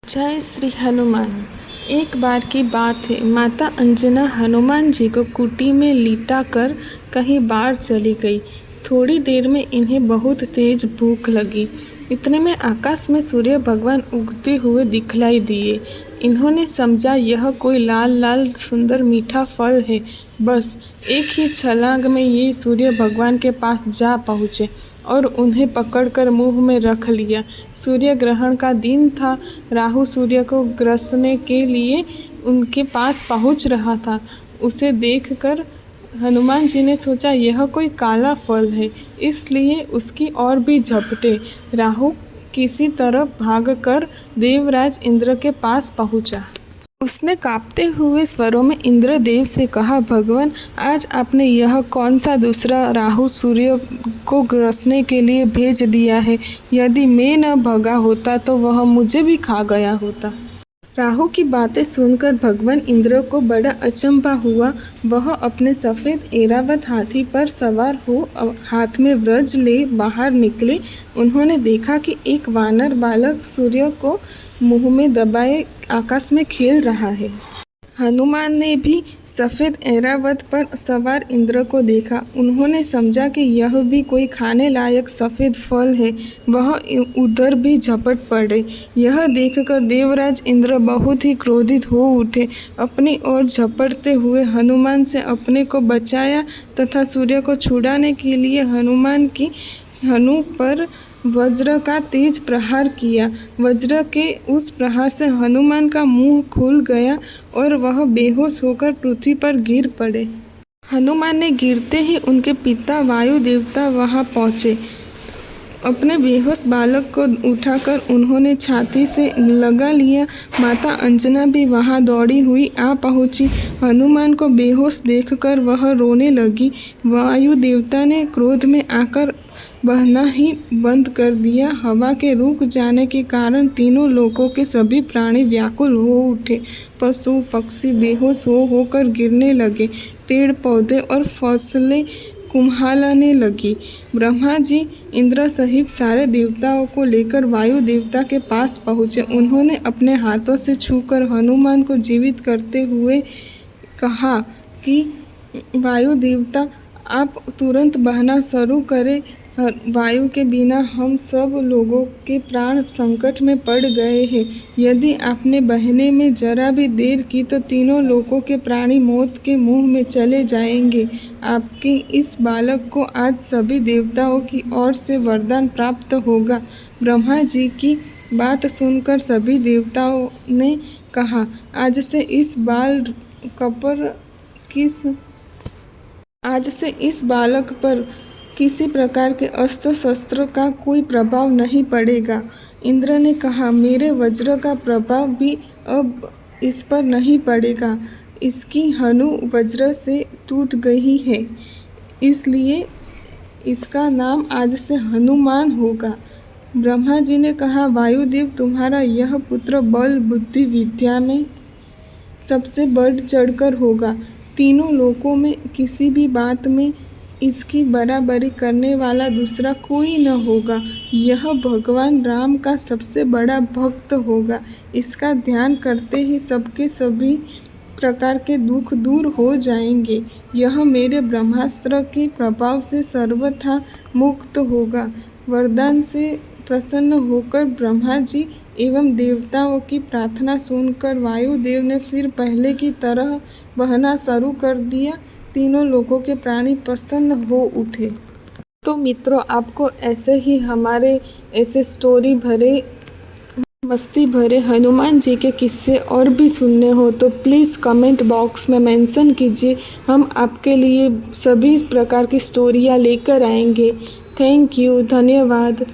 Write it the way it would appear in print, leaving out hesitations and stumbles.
जय श्री हनुमान। एक बार की बात है, माता अंजना हनुमान जी को कुटी में लिटा कर कहीं बाहर चली गई। थोड़ी देर में इन्हें बहुत तेज भूख लगी। इतने में आकाश में सूर्य भगवान उगते हुए दिखलाई दिए। इन्होंने समझा यह कोई लाल लाल सुंदर मीठा फल है। बस एक ही छलांग में ये सूर्य भगवान के पास जा पहुँचे और उन्हें पकड़कर मुंह में रख लिया। सूर्य ग्रहण का दिन था। राहु सूर्य को ग्रसने के लिए उनके पास पहुंच रहा था। उसे देखकर हनुमान जी ने सोचा यह कोई काला फल है, इसलिए उसकी ओर भी झपटे। राहु किसी तरह भागकर देवराज इंद्र के पास पहुंचा। उसने कांपते हुए स्वरों में इंद्रदेव से कहा, भगवान, आज आपने यह कौन सा दूसरा राहु सूर्य को ग्रसने के लिए भेज दिया है? यदि मैं न भगा होता तो वह मुझे भी खा गया होता। राहु की बातें सुनकर भगवान इंद्र को बड़ा अचंभा हुआ। वह अपने सफ़ेद ऐरावत हाथी पर सवार हो हाथ में व्रज ले बाहर निकले। उन्होंने देखा कि एक वानर बालक सूर्य को मुंह में दबाए आकाश में खेल रहा है। हनुमान ने भी सफ़ेद ऐरावत पर सवार इंद्र को देखा। उन्होंने समझा कि यह भी कोई खाने लायक सफ़ेद फल है। वह उधर भी झपट पड़े। यह देखकर देवराज इंद्र बहुत ही क्रोधित हो उठे। अपनी ओर झपटते हुए हनुमान से अपने को बचाया तथा सूर्य को छुड़ाने के लिए हनुमान की हनु पर वज्र का तेज प्रहार किया। वज्र के उस प्रहार से हनुमान का मुंह खुल गया और वह बेहोश होकर पृथ्वी पर गिर पड़े। हनुमान ने गिरते ही उनके पिता वायु देवता वहां पहुंचे। अपने बेहोश बालक को उठाकर उन्होंने छाती से लगा लिया। माता अंजना भी वहां दौड़ी हुई आ पहुंची। हनुमान को बेहोश देखकर वह रोने लगी। वायु देवता ने क्रोध में आकर बहना ही बंद कर दिया। हवा के रुक जाने के कारण तीनों लोकों के सभी प्राणी व्याकुल हो उठे। पशु पक्षी बेहोश होकर गिरने लगे। पेड़ पौधे और फसलें कुम्हालाने लगी। ब्रह्मा जी इंद्र सहित सारे देवताओं को लेकर वायु देवता के पास पहुँचे। उन्होंने अपने हाथों से छूकर हनुमान को जीवित करते हुए कहा कि वायु देवता, आप तुरंत बहना शुरू करें। वायु के बिना हम सब लोगों के प्राण संकट में पड़ गए हैं। यदि आपने बहने में जरा भी देर की तो तीनों लोगों के प्राणी मौत के मुंह में चले जाएंगे। आपके इस बालक को आज सभी देवताओं की ओर से वरदान प्राप्त होगा। ब्रह्मा जी की बात सुनकर सभी देवताओं ने कहा, आज से इस बालक पर किसी प्रकार के अस्त्र शस्त्र का कोई प्रभाव नहीं पड़ेगा। इंद्र ने कहा, मेरे वज्र का प्रभाव भी अब इस पर नहीं पड़ेगा। इसकी हनु वज्र से टूट गई है, इसलिए इसका नाम आज से हनुमान होगा। ब्रह्मा जी ने कहा, वायुदेव, तुम्हारा यह पुत्र बल बुद्धि विद्या में सबसे बढ़ चढ़कर होगा। तीनों लोकों में किसी भी बात में इसकी बराबरी करने वाला दूसरा कोई न होगा। यह भगवान राम का सबसे बड़ा भक्त होगा। इसका ध्यान करते ही सबके सभी प्रकार के दुख दूर हो जाएंगे। यह मेरे ब्रह्मास्त्र के प्रभाव से सर्वथा मुक्त होगा। वरदान से प्रसन्न होकर ब्रह्मा जी एवं देवताओं की प्रार्थना सुनकर वायुदेव ने फिर पहले की तरह बहना शुरू कर दिया। तीनों लोगों के प्राणी प्रसन्न हो उठे। तो मित्रों, आपको ऐसे ही हमारे ऐसे स्टोरी भरे मस्ती भरे हनुमान जी के किस्से और भी सुनने हो तो प्लीज़ कमेंट बॉक्स में मेंशन कीजिए। हम आपके लिए सभी प्रकार की स्टोरियाँ लेकर आएंगे। थैंक यू, धन्यवाद।